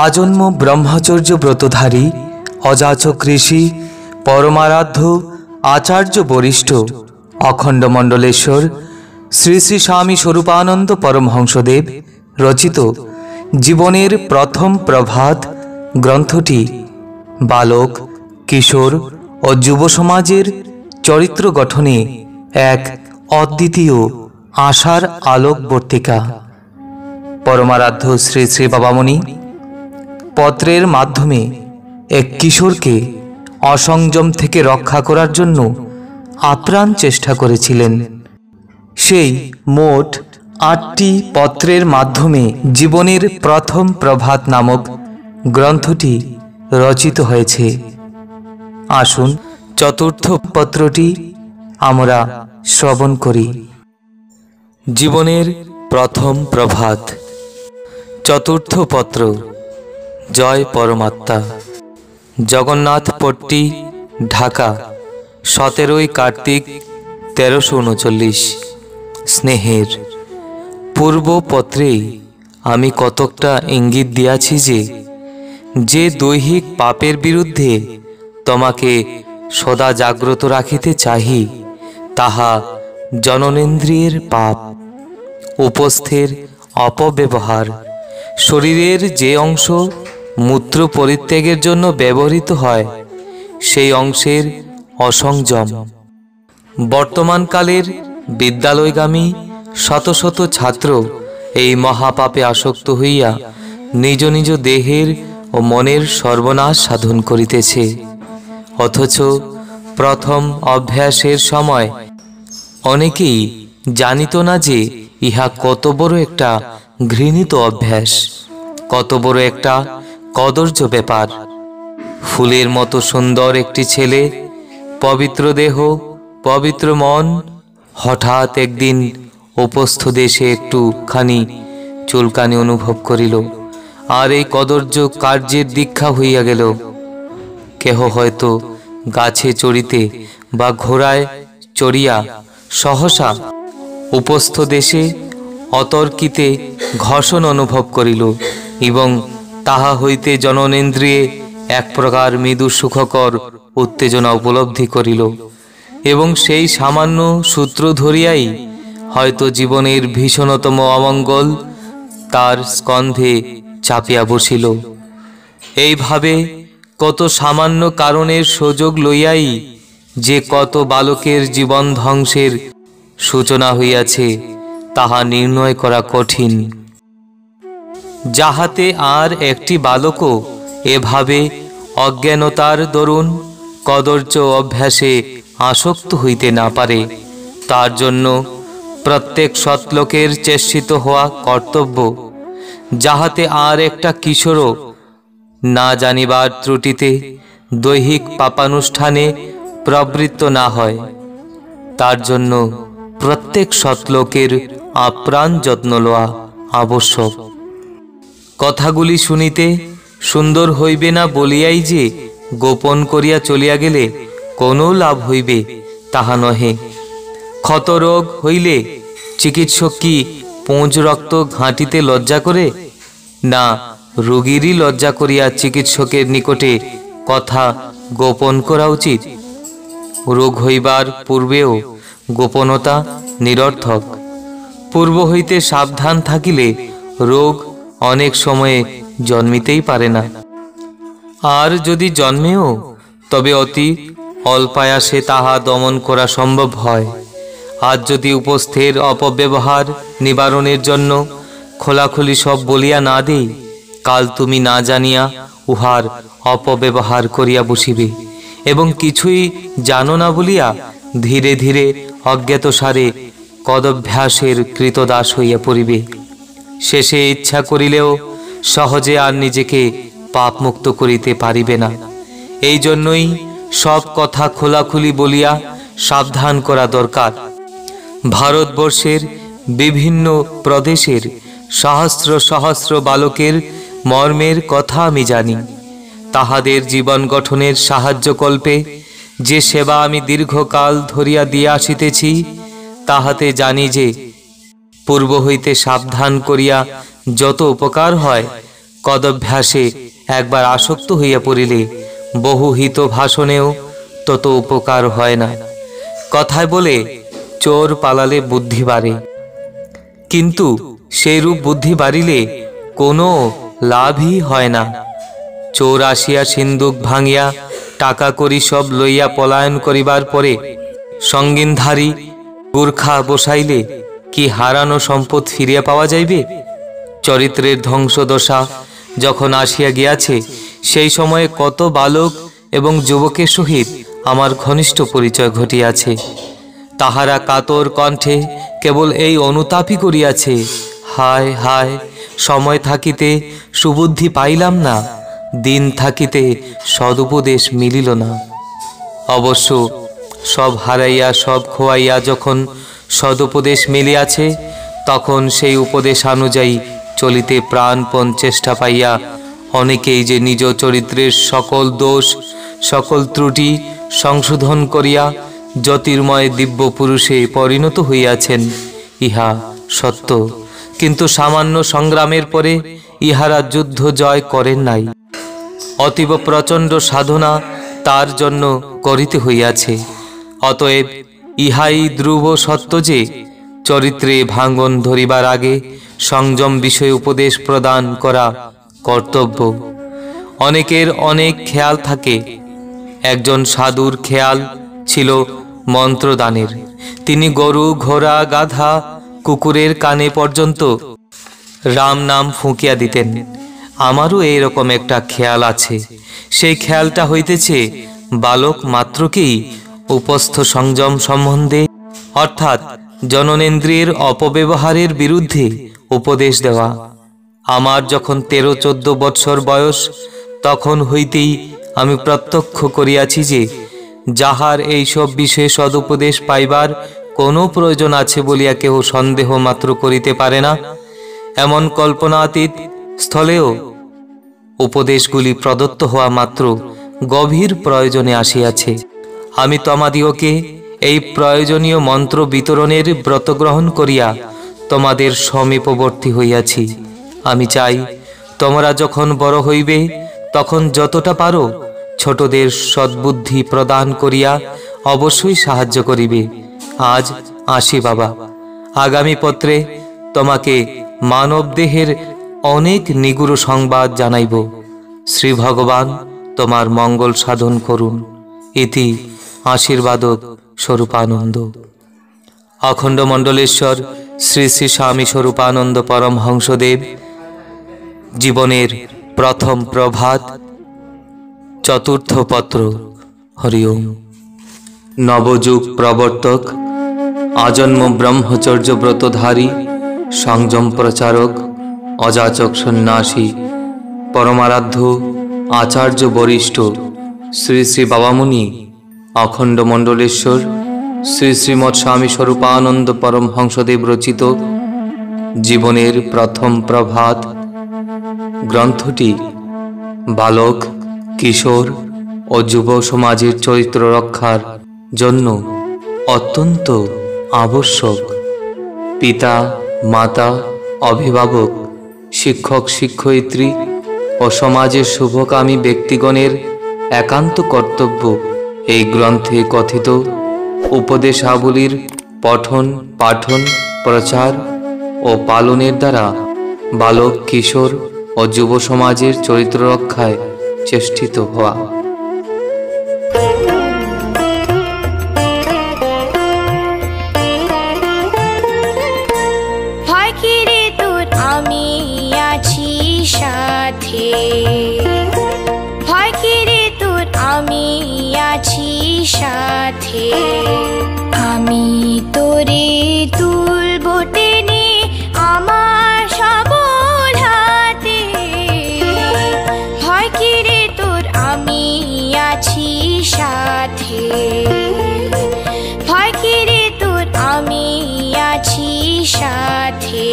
आजन्म ब्रह्मचर्य व्रतधारी अजाचक ऋषि परमाराध्य आचार्य वरिष्ठ अखंड मंडलेश्वर श्री श्री स्वामी स्वरूपानंद परमहंसदेव रचित जीवनेर प्रथम प्रभात ग्रंथटी बालक किशोर और युव समाजेर चरित्र गठने एक अद्वितीय आशार आलोकवर्तिका। परमाराध्य श्री श्री बाबामणि पत्रेर माध्यमे एक किशोरके असंयम थेके रक्षा करार जन्य आप्राण चेष्टा करेছিলেন। সেই मोट 8টি पत्रेर माध्यमे जीवनेर प्रथम प्रभात नामक ग्रंथटी रचित हয়েছে। आसुन चतुर्थ पत्रटी आमरा श्रवण करी। जीवनेर प्रथम प्रभात चतुर्थ पत्र। जय परमात्मा। जगन्नाथपट्टी ढाका 17 कार्तिक 1339। स्नेहेर पूर्व पत्रे आमी कतकटा इंगित दियाछि जे दैहिक पापेर बिरुद्धे तोमाके सदा जाग्रत राखिते चाहि ताहा जननेन्द्रियेर पाप। उपस्थेर अपव्यवहार शरीरेर जे अंश मूत्र परित्यागेर जन्य व्यवहृत हय सेई अंशेर असंयम। बर्तमान कालेर विद्यालयगामी शत शत छात्र एई महापापे आसक्त हइया निज निज देहेर ओ मनेर सर्वनाश साधन करितेछे। अथच प्रथम अभ्यासेर समय अनेकेई जानित ना जे इहा कत बड़ एकटा घृणित अभ्यास, कत बड़ एकटा कदर्य ब्यापार। फुलेर मतो सुंदर एकटी छेले, पवित्र देह, पवित्र मन, हठात् एकदिन उपस्थ देशे एकटुखानी चुलकानी अनुभव करिल और এই कदर्य कार्যের दीक्षा হইয়া গেল। কেহ হয়তো গাছে চড়িতে বা ঘোড়ায় চড়িয়া सहसा उपस्थ देशे अतर्किते घर्षण अनुभव करिल एवं ताहा हईते जननेन्द्रिये एक प्रकार मृदु सुखकर उत्तेजना उपलब्धि करिल एवं सेई सामान्य सूत्र धरियाई हयतो जीवनेर भीषणतम अमंगल तार स्कंधे चापिया बसिल। एइभावे कत सामान्य कारणेर सुयोग लइयाई जे कत बालकेर जीवन ध्वंसेर सूचना हइयाछे ताहा निर्णय करा कठिन। जाहाते आर एकटी बालको एभावे अज्ञानतार दरुन कदर्य अभ्यासे आसक्त हইতে ना पारे तार जन्य प्रत्येक सत्लोकेर चेष्टित हওয়া कर्तव्य। जाहाते आर एकटा किशोरो ना जानिबार त्रुटिते दैहिक पापानुष्ठाने प्रवृत्त ना हय तार जन्य प्रत्येक सत्लोकेर आप्राण यत्न लওয়া आवश्यक। कथागुली शुनिते सुंदर हইবে ना बलियाई जे गोपन करिया चलिया गेले कोनो लाभ हইবে ताहा नहे। क्षत रोग हইলে चिकित्सक की पोंज रक्त घाटिते लज्जा करे ना रोगीरই लज्जा करिया चिकित्सकेर निकटे कथा गोपन करा उचित। रोग हইবার पूर्वेও गोपनता निरर्थक। पूर्व हইতে साबधान থাকিলে रोग अनेक समय जन्मितेই पारे ना और यदि जन्मेও तबे अति अल्पायासे ताहा दमन करा सम्भव हय। आज यदि उपस्थेर अपव्यवहार निवारণের जन्य खोलाखुली सब बलिया ना देई काल तुमी ना जानिया उहार अपव्यवहार करिया बसिबे एवं किछुई जानो ना बलिया धीरे धीरे अज्ञातसारे कदभ्यासेर कृतदास हइया पड़िबे। शेषे इच्छा करिलेও सहजे आर निजेके पापमुक्त करिते पारिबे ना। एई जन्यई सब कथा खोलाखुली बलिया साबधान करा दरकार। भारतवर्षेर विभिन्न प्रदेशेर सहस्र सहस्र बालकेर मर्मेर कथा आमी जानी। ताहादेर जीवन गठनेर साहाय्यकल्पे जे सेवा आमी दीर्घकाल धरिया दिये आसितेछि ताहाते जानी जे पूर्व हইতে साबधान करिया যত উপকার হয় কদভ্যাসে একবার আসক্ত হইয়া পড়িলে বহু হিত ভাষণেও তত উপকার হয় না। কথায় বলে চোর পালালে বুদ্ধি বাড়ে, কিন্তু সেইরূপ বুদ্ধি বাড়িলে কোনো লাভই হয় না। চোর আসিয়া সিন্দুক ভাঙিয়া টাকা করি সব লইয়া পলায়ন করিবার পরে সঙ্গীনধারী গুর্খা বসাইলে কি হারানো সম্পদ ফিরিয়া পাওয়া যাইবে? চরিত্রের ধ্বংসদশা যখন আসিয়া গিয়াছে, সেই সময়ে কত বালক এবং যুবকের সহিত আমার ঘনিষ্ঠ পরিচয় ঘটিয়াছে। তাহারা কাতর কণ্ঠে কেবল এই অনুতাপই করিয়াছে, হায় হায়, সময় থাকিতে সুবুদ্ধি পাইলাম না, দিন থাকিতে সদুপদেশ মিলিল না। অবশ্য সব হারাইয়া সব খোয়াইয়া যখন সদুপদেশ মিলিয়াছে, তখন সেই উপদেশ অনুযায়ী চলিতে প্রাণপণ চেষ্টা পাইয়া অনেকেই যে নিজ চরিত্রের সকল দোষ সকল ত্রুটি সংশোধন করিয়া জ্যোতির্ময় দিব্য পুরুষে পরিণত হইয়াছেন, ইহা সত্য। কিন্তু সামান্য সংগ্রামের পরে ইহারা যুদ্ধ জয় করেন নাই। অতীব প্রচণ্ড সাধনা তার জন্য করিতে হইয়াছে। অতএব ইহাই ধ্রুব সত্য যে চরিত্রে ভাঙ্গন ধরিবার আগে সংযম বিষয়ে উপদেশ প্রদান করা কর্তব্য। অনেকের অনেক খেয়াল থাকে। একজন সাধুর খেয়াল ছিল মন্ত্রদানের। তিনি গরু, ঘোড়া, গাধা, কুকুরের কানে পর্যন্ত রাম নাম ফুঁকিয়া দিতেন। আমারও এইরকম একটা খেয়াল আছে। সেই খেয়ালটা হইতেছে বালক মাত্রকেই উপস্থ সংযম সম্বন্ধে, অর্থাৎ জননেন্দ্রিয়ের অপব্যবহারের বিরুদ্ধে উপদেশ দেওয়া। আমার যখন 13-14 বৎসর বয়স, তখন হইতেই আমি প্রত্যক্ষ করিয়াছি যে যাহার এইসব বিষয়ে সদুপদেশ পাইবার কোনো প্রয়োজন আছে বলিয়া কেহ সন্দেহ মাত্র করিতে পারে না, এমন কল্পনাতীত স্থলেও উপদেশগুলি প্রদত্ত হওয়া মাত্র গভীর প্রয়োজনে আসিয়াছে। আমি তোমাদিওকে এই প্রয়োজনীয় মন্ত্র বিতরণের ব্রত গ্রহণ করিয়া তোমাদের সমীপবর্তী হইয়াছি। আমি চাই তোমরা যখন বড় হইবে, তখন যতটা পারো ছোটদের সদ্বুদ্ধি প্রদান করিয়া অবশ্যই সাহায্য করিবে। আজ আসি বাবা। আগামী পত্রে তোমাকে মানব দেহের অনেক নিগুড় সংবাদ জানাইব। শ্রী ভগবান তোমার মঙ্গল সাধন করুন। ইতি আশীর্বাদক স্বরূপানন্দ। অখণ্ড মণ্ডলেশ্বর শ্রী শ্রী স্বামী স্বরূপানন্দ পরমহংসদেব জীবনের প্রথম প্রভাত, চতুর্থ পত্র। হরি ওম। নবযুগ প্রবর্তক, আজন্ম ব্রহ্মচর্য ব্রতধারী, সংযম প্রচারক, অযাচক সন্ন্যাসী, পরমারাধ্য আচার্য বরিষ্ঠ শ্রী শ্রী বাবামুনি অখণ্ড মণ্ডলেশ্বর শ্রী শ্রীমৎ স্বামী স্বরূপানন্দ পরমহংসদেব রচিত জীবনের প্রথম প্রভাত গ্রন্থটি বালক, কিশোর ও যুব সমাজের চরিত্র রক্ষার জন্য অত্যন্ত আবশ্যক। পিতা, মাতা, অভিভাবক, শিক্ষক, শিক্ষয়িত্রী ও সমাজের শুভকামী ব্যক্তিগণের একান্ত কর্তব্য এই গ্রন্থে কথিত উপদেশাবলীর পঠন, পাঠন, প্রচার ও পালনের দ্বারা বালক, কিশোর ও যুব সমাজের চরিত্র রক্ষায় চেষ্টিত হওয়া। সাথে আমি তোরে তুলব টেনে আমার সবল হাতে। ভয় কি রে তোর, আমি আছি সাথে। ভয় কি রে তোর, আমি আছি সাথে।